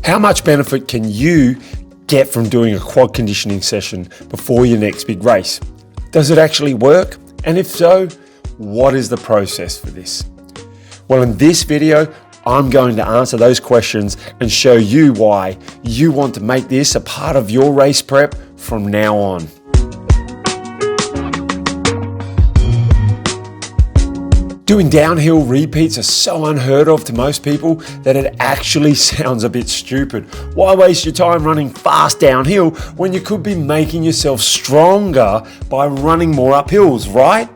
How much benefit can you get from doing a quad conditioning session before your next big race? Does it actually work? And if so, what is the process for this? Well, in this video, I'm going to answer those questions and show you why you want to make this a part of your race prep from now on. Doing downhill repeats are so unheard of to most people that it actually sounds a bit stupid. Why waste your time running fast downhill when you could be making yourself stronger by running more up hills, right?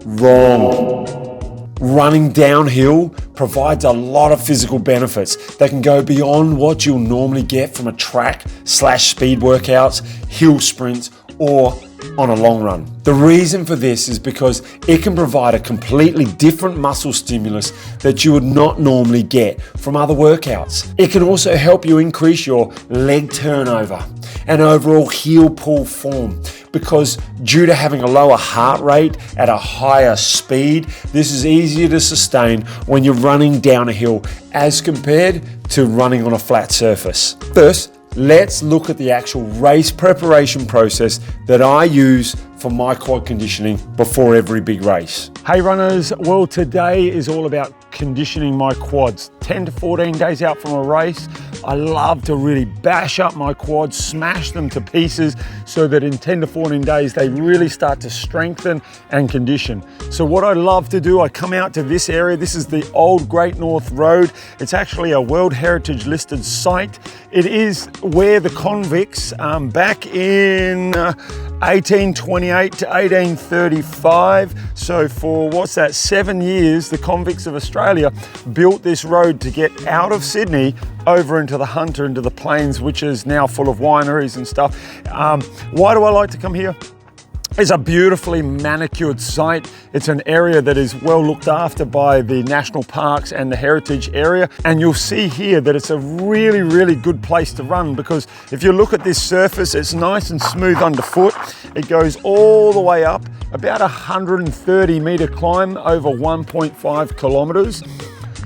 Wrong. Running downhill provides a lot of physical benefits that can go beyond what you'll normally get from a track/speed workouts, hill sprints, or on a long run. The reason for this is because it can provide a completely different muscle stimulus that you would not normally get from other workouts. It can also help you increase your leg turnover and overall heel pull form, because due to having a lower heart rate at a higher speed, this is easier to sustain when you're running down a hill as compared to running on a flat surface. First, let's look at the actual race preparation process that I use for my quad conditioning before every big race. Hey runners, well today is all about conditioning my quads. 10 to 14 days out from a race, I love to really bash up my quads, smash them to pieces so that in 10 to 14 days they really start to strengthen and condition. So what I love to do, I come out to this area. This is the old Great North Road. It's actually a World Heritage listed site. It is where the convicts back in 1828 to 1835, so for what's that, 7 years, the convicts of Australia built this road to get out of Sydney over into the Hunter, into the plains, which is now full of wineries and stuff. Why do I like to come here? It's a beautifully manicured site. It's an area that is well looked after by the national parks and the heritage area. And you'll see here that it's a really, really good place to run, because if you look at this surface, it's nice and smooth underfoot. It goes all the way up, about 130 meter climb over 1.5 kilometers.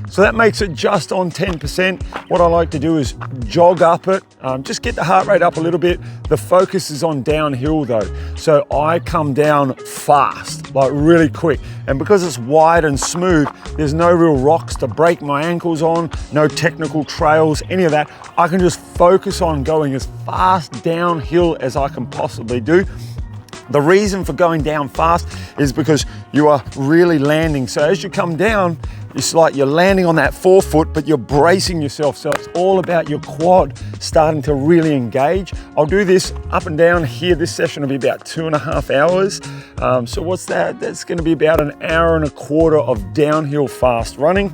So that makes it just on 10%. What I like to do is jog up it, just get the heart rate up a little bit. The focus is on downhill though. So I come down fast, like really quick. And because it's wide and smooth, there's no real rocks to break my ankles on, no technical trails, any of that. I can just focus on going as fast downhill as I can possibly do. The reason for going down fast is because you are really landing. So as you come down, it's like you're landing on that forefoot, but you're bracing yourself. So it's all about your quad starting to really engage. I'll do this up and down here. This session will be about 2.5 hours. So what's that? That's going to be about 1.25 hours of downhill fast running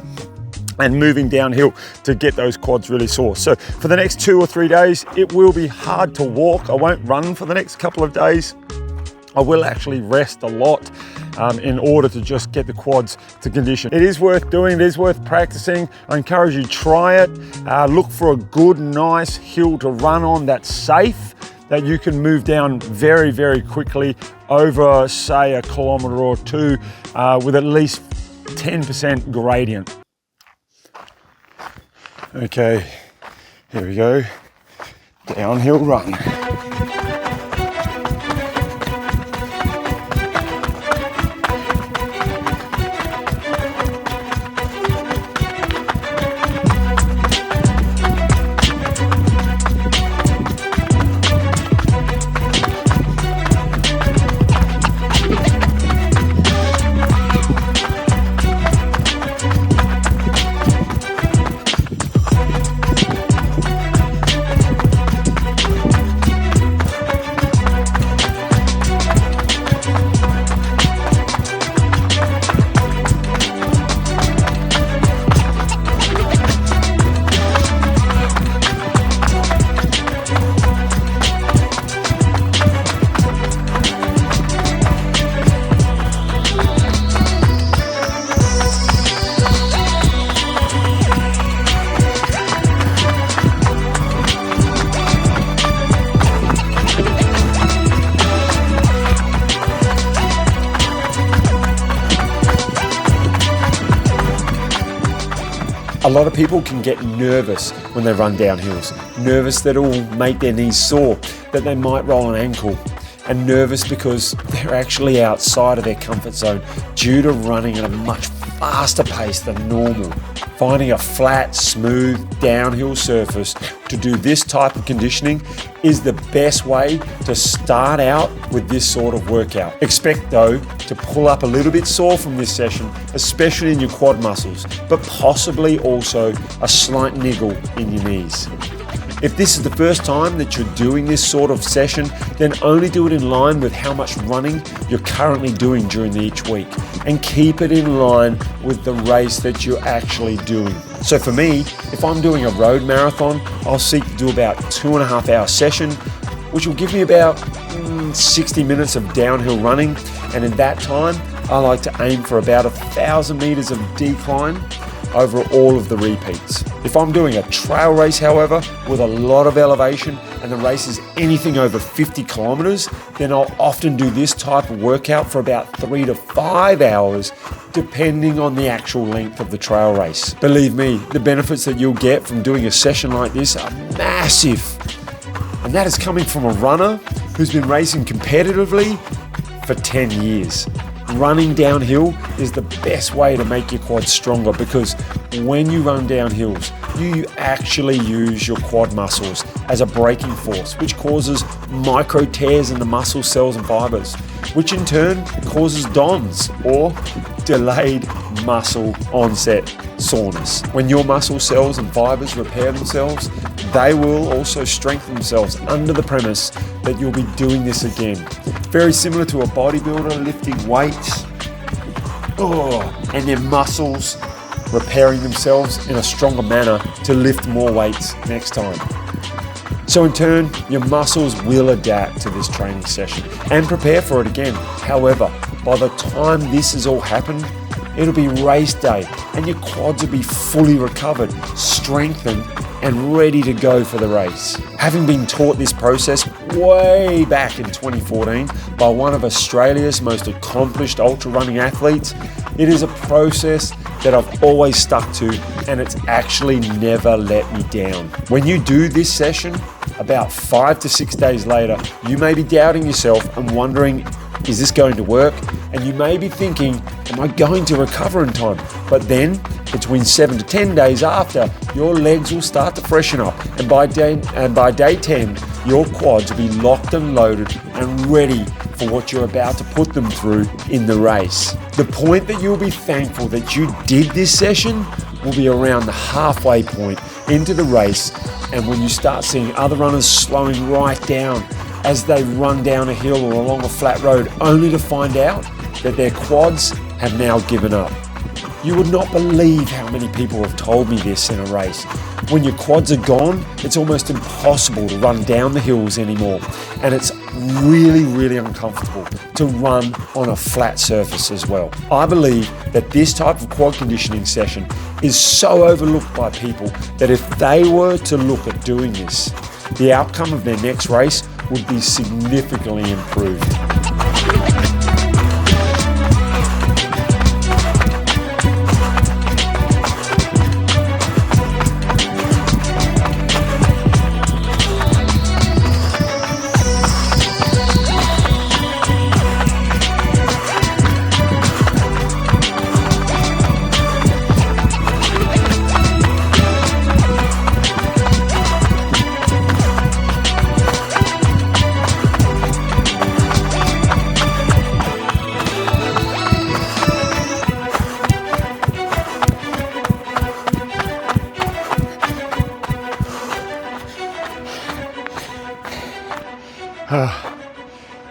and moving downhill to get those quads really sore. So for the next 2 or 3 days, it will be hard to walk. I won't run for the next couple of days. I will actually rest a lot in order to just get the quads to condition. It is worth doing, it is worth practicing. I encourage you to try it. Look for a good, nice hill to run on that's safe, that you can move down very, very quickly over, say, 1 kilometer or 2 with at least 10% gradient. Okay, here we go, downhill run. A lot of people can get nervous when they run down hills, nervous that it will make their knees sore, that they might roll an ankle, and nervous because they're actually outside of their comfort zone due to running at a much faster pace than normal. Finding a flat, smooth, downhill surface to do this type of conditioning is the best way to start out with this sort of workout. Expect though to pull up a little bit sore from this session, especially in your quad muscles, but possibly also a slight niggle in your knees. If this is the first time that you're doing this sort of session, then only do it in line with how much running you're currently doing during each week, and keep it in line with the race that you're actually doing. So for me, if I'm doing a road marathon, I'll seek to do about 2.5 hour session, which will give me about 60 minutes of downhill running. And in that time, I like to aim for about 1,000 meters of decline over all of the repeats. If I'm doing a trail race, however, with a lot of elevation and the race is anything over 50 kilometers, then I'll often do this type of workout for about 3 to 5 hours, depending on the actual length of the trail race. Believe me, the benefits that you'll get from doing a session like this are massive. And that is coming from a runner who's been racing competitively for 10 years. Running downhill is the best way to make your quads stronger, because when you run down hills, you actually use your quad muscles as a braking force, which causes micro tears in the muscle cells and fibers, which in turn causes DONS, or delayed muscle onset soreness. When your muscle cells and fibers repair themselves, they will also strengthen themselves under the premise that you'll be doing this again. Very similar to a bodybuilder lifting weights, and their muscles repairing themselves in a stronger manner to lift more weights next time. So in turn, your muscles will adapt to this training session and prepare for it again. However, by the time this has all happened, it'll be race day and your quads will be fully recovered, strengthened, and ready to go for the race. Having been taught this process way back in 2014 by one of Australia's most accomplished ultra running athletes, it is a process that I've always stuck to, and it's actually never let me down. When you do this session, about 5 to 6 days later, you may be doubting yourself and wondering, is this going to work? And you may be thinking, am I going to recover in time? But then, between 7 to 10 days after, your legs will start to freshen up, and by day 10, your quads will be locked and loaded and ready for what you're about to put them through in the race. The point that you'll be thankful that you did this session will be around the halfway point into the race, and when you start seeing other runners slowing right down as they run down a hill or along a flat road, only to find out that their quads have now given up. You would not believe how many people have told me this in a race. When your quads are gone, it's almost impossible to run down the hills anymore. And it's really, really uncomfortable to run on a flat surface as well. I believe that this type of quad conditioning session is so overlooked by people that if they were to look at doing this, the outcome of their next race would be significantly improved.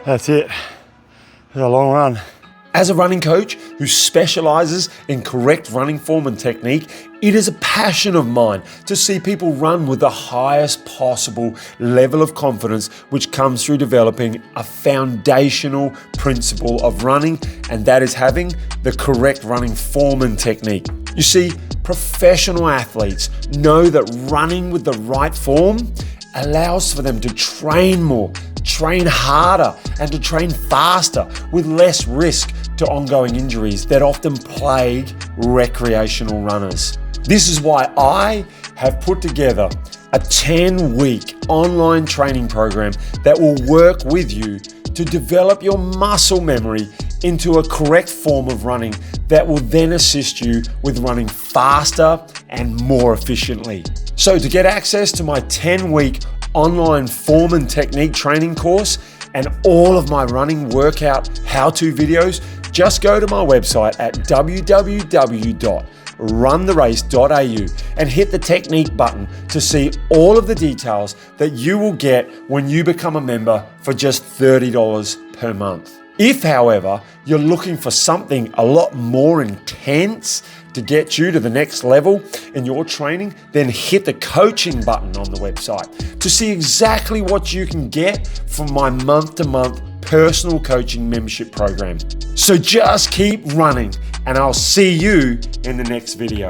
That's it. It's a long run. As a running coach who specializes in correct running form and technique, it is a passion of mine to see people run with the highest possible level of confidence, which comes through developing a foundational principle of running, and that is having the correct running form and technique. You see, professional athletes know that running with the right form allows for them to train more, train harder, and to train faster with less risk to ongoing injuries that often plague recreational runners. This is why I have put together a 10-week online training program that will work with you to develop your muscle memory into a correct form of running that will then assist you with running faster and more efficiently. So to get access to my 10-week online form and technique training course and all of my running workout how-to videos, just go to my website at www.runtherace.au and hit the technique button to see all of the details that you will get when you become a member for just $30 per month. If, however, you're looking for something a lot more intense to get you to the next level in your training, then hit the coaching button on the website to see exactly what you can get from my month-to-month personal coaching membership program. So just keep running, and I'll see you in the next video.